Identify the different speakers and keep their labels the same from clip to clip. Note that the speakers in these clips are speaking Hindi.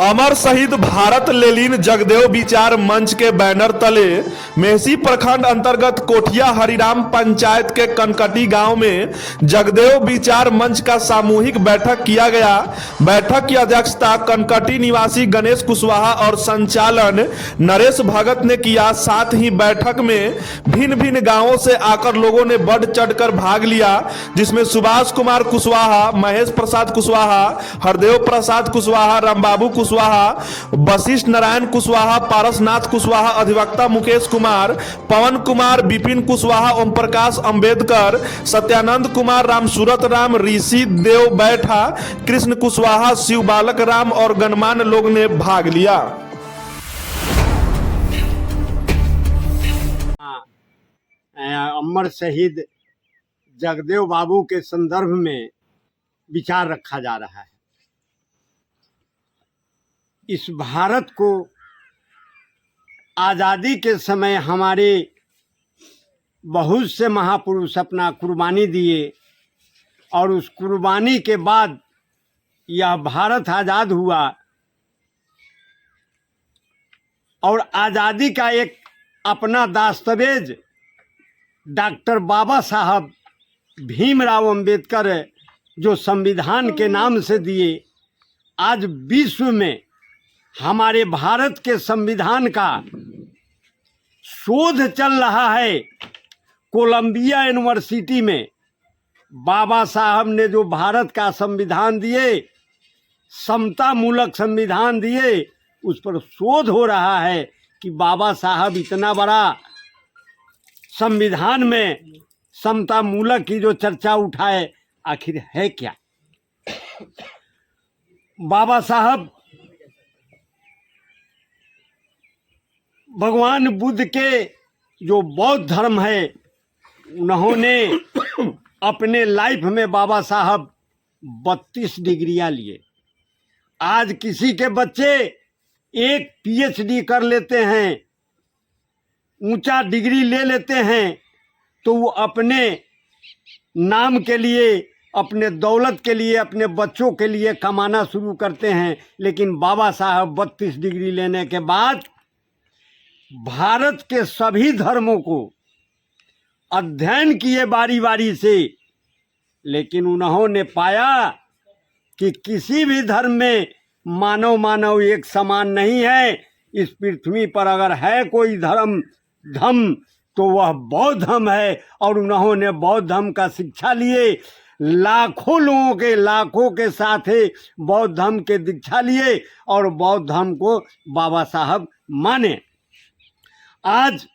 Speaker 1: अमर शहीद भारत लेलिन जगदेव विचार मंच के बैनर तले मेहसी प्रखंड अंतर्गत कोठिया हरिराम पंचायत के कनकटी गांव में जगदेव विचार मंच का सामूहिक बैठक किया गया। बैठक की अध्यक्षता कनकटी निवासी गणेश कुशवाहा और संचालन नरेश भगत ने किया। साथ ही बैठक में भिन्न भिन्न गांवों से आकर लोगों ने बढ़ चढ़कर भाग लिया, जिसमें सुभाष कुमार कुशवाहा, महेश प्रसाद कुशवाहा, हरदेव प्रसाद कुशवाहा, रामबाबू कुशवाहा, वशिष्ठ नारायण कुशवाहा, पारसनाथ कुशवाहा, अधिवक्ता मुकेश कुमार, पवन कुमार, विपिन कुशवाहा, ओम प्रकाश अंबेडकर, सत्यानंद कुमार, राम सूरत राम, ऋषि देव बैठा, कृष्ण कुशवाहा, शिव बालक राम और गणमान्य लोग ने भाग लिया।
Speaker 2: अमर शहीद जगदेव बाबू के संदर्भ में विचार रखा जा रहा है। इस भारत को आज़ादी के समय हमारे बहुत से महापुरुष अपना कुर्बानी दिए और उस कुर्बानी के बाद यह भारत आज़ाद हुआ और आज़ादी का एक अपना दस्तावेज डॉक्टर बाबा साहब भीमराव अंबेडकर जो संविधान के नाम से दिए, आज विश्व में हमारे भारत के संविधान का शोध चल रहा है। कोलंबिया यूनिवर्सिटी में बाबा साहब ने जो भारत का संविधान दिए, समता मूलक संविधान दिए, उस पर शोध हो रहा है कि बाबा साहब इतना बड़ा संविधान में समता मूलक की जो चर्चा उठाए, आखिर है क्या। बाबा साहब भगवान बुद्ध के जो बौद्ध धर्म है, उन्होंने अपने लाइफ में बाबा साहब 32 डिग्रियां लिए। आज किसी के बच्चे एक पीएचडी कर लेते हैं, ऊंचा डिग्री ले लेते हैं, तो वो अपने नाम के लिए, अपने दौलत के लिए, अपने बच्चों के लिए कमाना शुरू करते हैं। लेकिन बाबा साहब 32 डिग्री लेने के बाद भारत के सभी धर्मों को अध्ययन किए बारी बारी से, लेकिन उन्होंने पाया कि किसी भी धर्म में मानव एक समान नहीं है। इस पृथ्वी पर अगर है कोई धर्म तो वह बौद्ध धर्म है। और उन्होंने बौद्ध धर्म का शिक्षा लिए, लाखों के साथ बौद्ध धर्म के दीक्षा लिए और बौद्ध धर्म को बाबा साहब माने। आज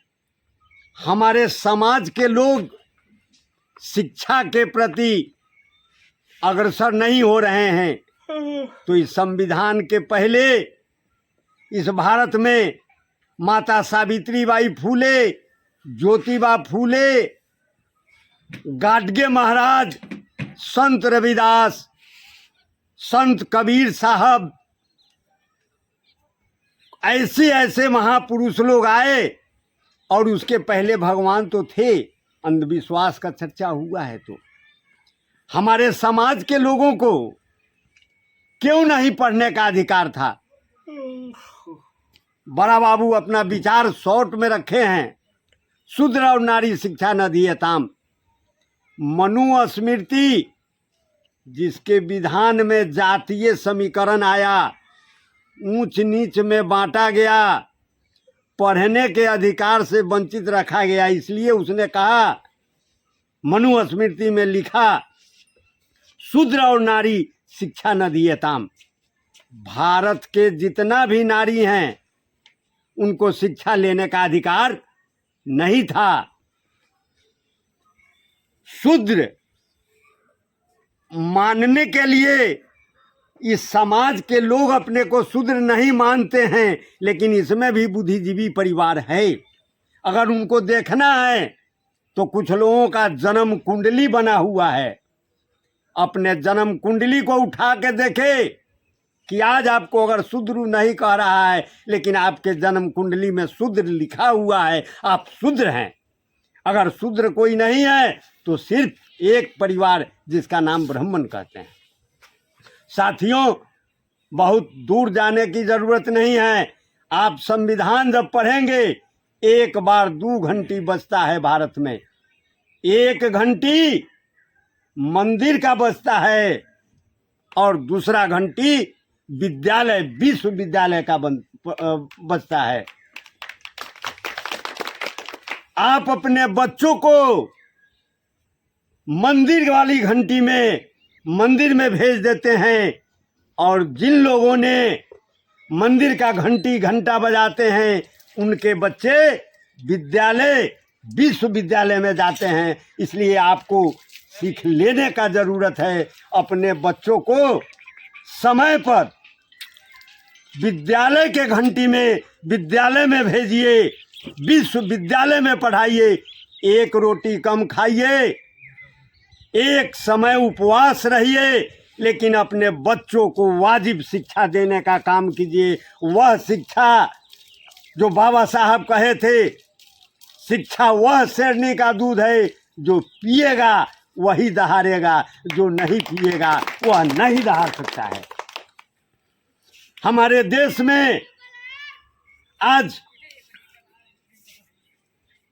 Speaker 2: हमारे समाज के लोग शिक्षा के प्रति अग्रसर नहीं हो रहे हैं। तो इस संविधान के पहले इस भारत में माता सावित्रीबाई फूले, ज्योतिबा फूले, गाडगे महाराज, संत रविदास, संत कबीर साहब, ऐसे महापुरुष लोग आए। और उसके पहले भगवान तो थे, अंधविश्वास का चर्चा हुआ है। तो हमारे समाज के लोगों को क्यों नहीं पढ़ने का अधिकार था। बड़ा बाबू अपना विचार शॉर्ट में रखे हैं, शूद्र और नारी शिक्षा न दीयताम। मनुस्मृति जिसके विधान में जातीय समीकरण आया, ऊंच नीच में बांटा गया, पढ़ने के अधिकार से वंचित रखा गया, इसलिए उसने कहा, मनुस्मृति में लिखा, शूद्र और नारी शिक्षा न दीयताम। भारत के जितना भी नारी हैं उनको शिक्षा लेने का अधिकार नहीं था। शूद्र मानने के लिए इस समाज के लोग अपने को शूद्र नहीं मानते हैं, लेकिन इसमें भी बुद्धिजीवी परिवार है। अगर उनको देखना है तो कुछ लोगों का जन्म कुंडली बना हुआ है। अपने जन्म कुंडली को उठा के देखे कि आज आपको अगर शूद्र नहीं कह रहा है, लेकिन आपके जन्म कुंडली में शूद्र लिखा हुआ है, आप शूद्र हैं। अगर शूद्र कोई नहीं है तो सिर्फ एक परिवार जिसका नाम ब्राह्मण कहते हैं। साथियों, बहुत दूर जाने की जरूरत नहीं है। आप संविधान जब पढ़ेंगे, एक बार 2 घंटी बजता है भारत में, 1 घंटी मंदिर का बजता है और दूसरा घंटी विद्यालय, विश्वविद्यालय का बजता है। आप अपने बच्चों को मंदिर वाली घंटी में मंदिर में भेज देते हैं, और जिन लोगों ने मंदिर का घंटा बजाते हैं उनके बच्चे विद्यालय, विश्वविद्यालय में जाते हैं। इसलिए आपको सीख लेने का जरूरत है। अपने बच्चों को समय पर विद्यालय के घंटी में विद्यालय में भेजिए, विश्वविद्यालय में पढ़ाइए। 1 रोटी कम खाइए, एक समय उपवास रहिए, लेकिन अपने बच्चों को वाजिब शिक्षा देने का काम कीजिए। वह शिक्षा जो बाबा साहब कहे थे, शिक्षा वह शेरनी का दूध है, जो पिएगा वही दहाड़ेगा, जो नहीं पिएगा वह नहीं दहाड़ सकता है। हमारे देश में आज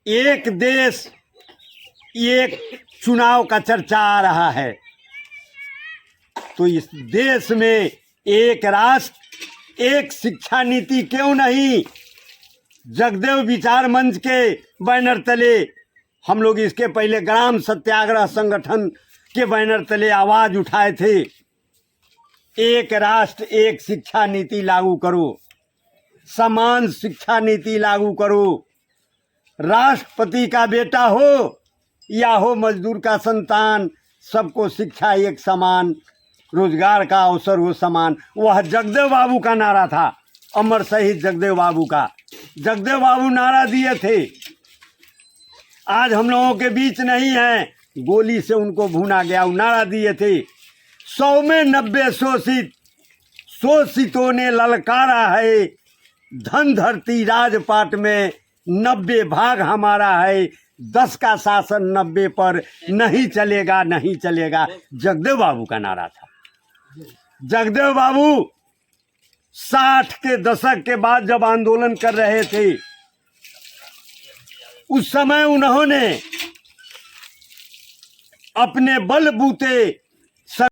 Speaker 2: एक देश एक चुनाव का चर्चा आ रहा है, तो इस देश में एक राष्ट्र एक शिक्षा नीति क्यों नहीं? जगदेव विचार मंच के बैनर तले हम लोग इसके पहले ग्राम सत्याग्रह संगठन के बैनर तले आवाज उठाए थे, एक राष्ट्र एक शिक्षा नीति लागू करो, समान शिक्षा नीति लागू करो। राष्ट्रपति का बेटा हो या हो मजदूर का संतान, सबको शिक्षा एक समान, रोजगार का अवसर हो समान। वह जगदेव बाबू का नारा था, अमर शहीद जगदेव बाबू का। जगदेव बाबू नारा दिए थे, आज हम लोगों के बीच नहीं है, गोली से उनको भूना गया। वो नारा दिए थे, 100 में 90 शोषित, शोषितों ने ललकारा है, धन धरती राजपाट में 90 भाग हमारा है, 10 का शासन 90 पर नहीं चलेगा, नहीं चलेगा। जगदेव बाबू का नारा था। जगदेव बाबू 60 के दशक के बाद जब आंदोलन कर रहे थे, उस समय उन्होंने अपने बलबूते